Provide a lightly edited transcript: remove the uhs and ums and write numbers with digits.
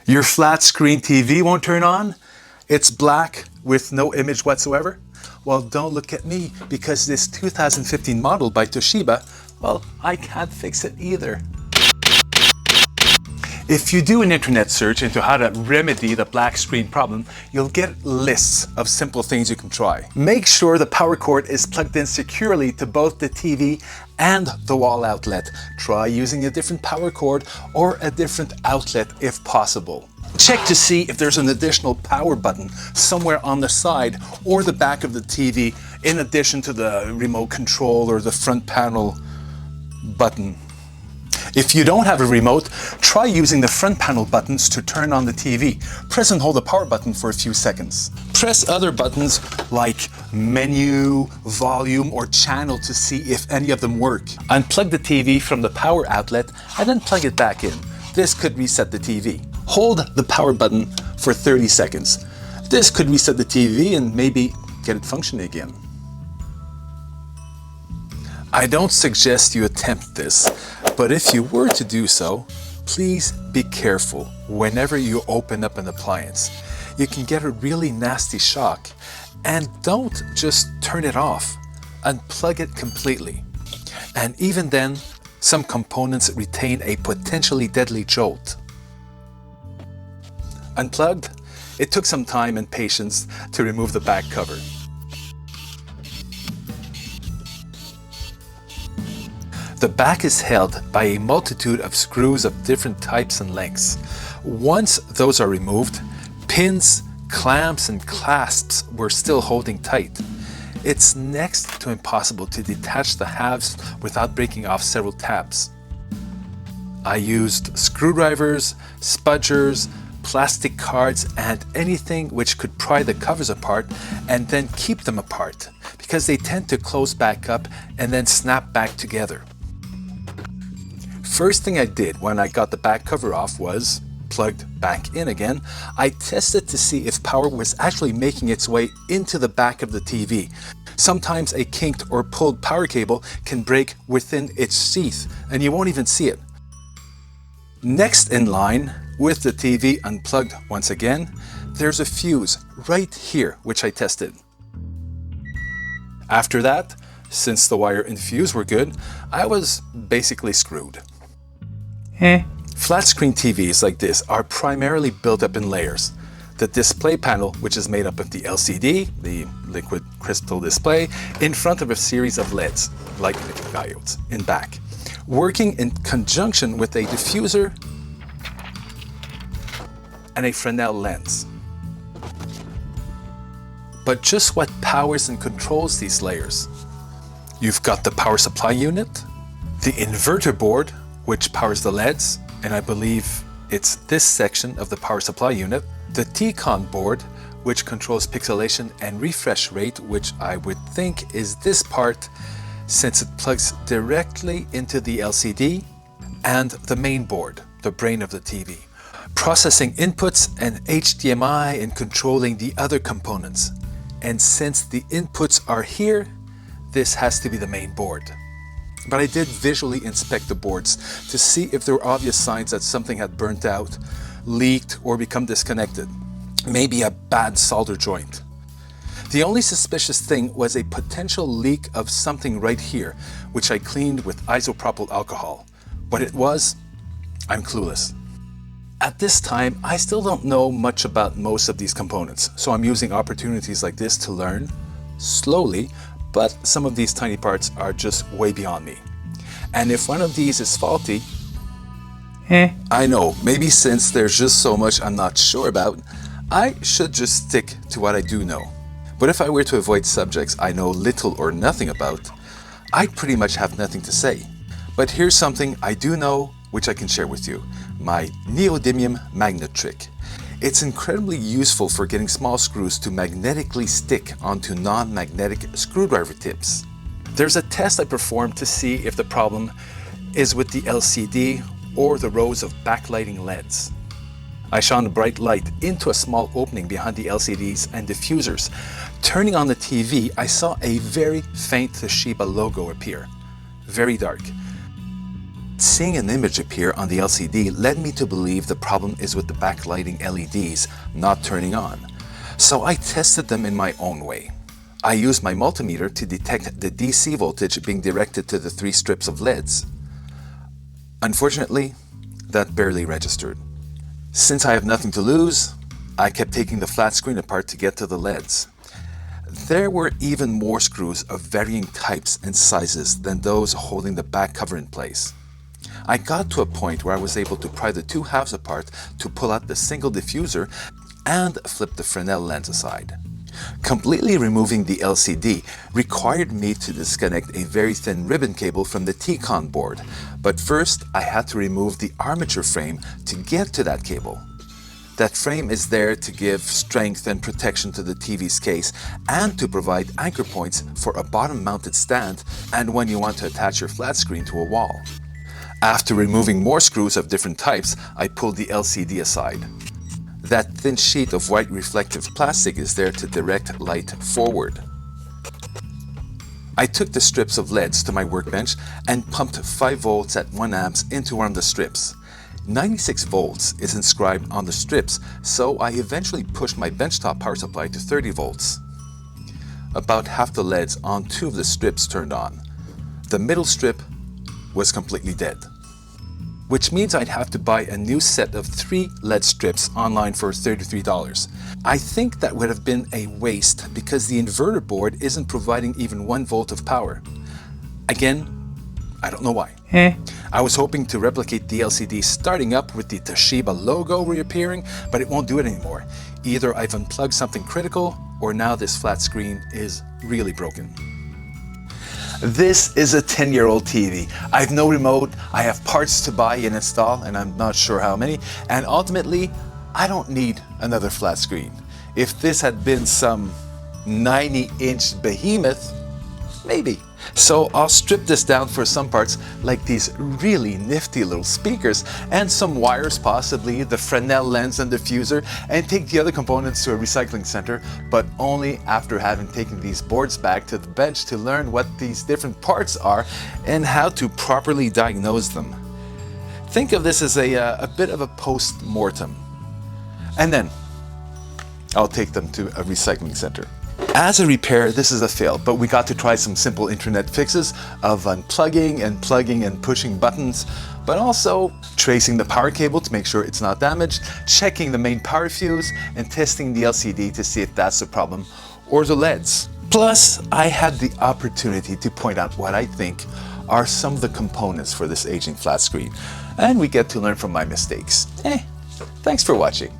Your flat screen TV won't turn on? It's black with no image whatsoever? Well, don't look at me, because this 2015 model by Toshiba, well, I can't fix it either. If you do an internet search into how to remedy the black screen problem, you'll get lists of simple things you can try. Make sure the power cord is plugged in securely to both the TV and the wall outlet. Try using a different power cord or a different outlet if possible. Check to see if there's an additional power button somewhere on the side or the back of the TV in addition to the remote control or the front panel button. If you don't have a remote, try using the front panel buttons to turn on the TV. Press and hold the power button for a few seconds. Press other buttons like menu, volume, or channel to see if any of them work. Unplug the TV from the power outlet and then plug it back in. This could reset the TV. Hold the power button for 30 seconds. This could reset the TV and maybe get it functioning again. I don't suggest you attempt this, but if you were to do so, please be careful whenever you open up an appliance. You can get a really nasty shock, and don't just turn it off. Unplug it completely. And even then, some components retain a potentially deadly jolt. Unplugged, it took some time and patience to remove the back cover. The back is held by a multitude of screws of different types and lengths. Once those are removed, pins, clamps, and clasps were still holding tight. It's next to impossible to detach the halves without breaking off several tabs. I used screwdrivers, spudgers, plastic cards, and anything which could pry the covers apart and then keep them apart, because they tend to close back up and then snap back together. First thing I did when I got the back cover off was plugged back in again. I tested to see if power was actually making its way into the back of the TV. Sometimes a kinked or pulled power cable can break within its sheath and you won't even see it. Next in line, with the TV unplugged once again, there's a fuse right here which I tested. After that, since the wire and fuse were good, I was basically screwed. Flat screen TVs like this are primarily built up in layers. The display panel, which is made up of the LCD, the liquid crystal display, in front of a series of LEDs, like diodes, in back, working in conjunction with a diffuser and a Fresnel lens. But just what powers and controls these layers? You've got the power supply unit, the inverter board, which powers the LEDs, and I believe it's this section of the power supply unit, the T-Con board, which controls pixelation and refresh rate, which I would think is this part since it plugs directly into the LCD, and the main board, the brain of the TV, processing inputs and HDMI and controlling the other components. And since the inputs are here, this has to be the main board. But I did visually inspect the boards to see if there were obvious signs that something had burnt out, leaked, or become disconnected. Maybe a bad solder joint. The only suspicious thing was a potential leak of something right here, which I cleaned with isopropyl alcohol. What it was, I'm clueless. At this time, I still don't know much about most of these components, so I'm using opportunities like this to learn, slowly, but some of these tiny parts are just way beyond me. And if one of these is faulty, I know, maybe since there's just so much I'm not sure about, I should just stick to what I do know. But if I were to avoid subjects I know little or nothing about, I'd pretty much have nothing to say. But here's something I do know, which I can share with you, my neodymium magnet trick. It's incredibly useful for getting small screws to magnetically stick onto non-magnetic screwdriver tips. There's a test I performed to see if the problem is with the LCD or the rows of backlighting LEDs. I shone a bright light into a small opening behind the LCDs and diffusers. Turning on the TV, I saw a very faint Toshiba logo appear. Very dark. Seeing an image appear on the LCD led me to believe the problem is with the backlighting LEDs not turning on. So I tested them in my own way. I used my multimeter to detect the DC voltage being directed to the 3 strips of LEDs. Unfortunately, that barely registered. Since I have nothing to lose, I kept taking the flat screen apart to get to the LEDs. There were even more screws of varying types and sizes than those holding the back cover in place. I got to a point where I was able to pry the 2 halves apart to pull out the single diffuser and flip the Fresnel lens aside. Completely removing the LCD required me to disconnect a very thin ribbon cable from the T-Con board, but first I had to remove the armature frame to get to that cable. That frame is there to give strength and protection to the TV's case and to provide anchor points for a bottom-mounted stand and when you want to attach your flat screen to a wall. After removing more screws of different types, I pulled the LCD aside. That thin sheet of white reflective plastic is there to direct light forward. I took the strips of LEDs to my workbench and pumped 5 volts at 1 amps into one of the strips. 96 volts is inscribed on the strips, so I eventually pushed my benchtop power supply to 30 volts. About half the LEDs on 2 of the strips turned on. The middle strip was completely dead, which means I'd have to buy a new set of 3 LED strips online for $33. I think that would have been a waste because the inverter board isn't providing even 1 volt of power. Again, I don't know why. I was hoping to replicate the LCD starting up with the Toshiba logo reappearing, but it won't do it anymore. Either I've unplugged something critical, or now this flat screen is really broken. This is a 10-year-old TV. I have no remote, I have parts to buy and install, and I'm not sure how many, and ultimately, I don't need another flat screen. If this had been some 90-inch behemoth, maybe. So I'll strip this down for some parts, like these really nifty little speakers and some wires, possibly the Fresnel lens and diffuser, and take the other components to a recycling center, but only after having taken these boards back to the bench to learn what these different parts are and how to properly diagnose them. Think of this as a bit of a post-mortem. And then I'll take them to a recycling center. As a repair, this is a fail, but we got to try some simple internet fixes of unplugging and plugging and pushing buttons, but also tracing the power cable to make sure it's not damaged, checking the main power fuse, and testing the LCD to see if that's the problem, or the LEDs. Plus, I had the opportunity to point out what I think are some of the components for this aging flat screen, and we get to learn from my mistakes. Thanks for watching.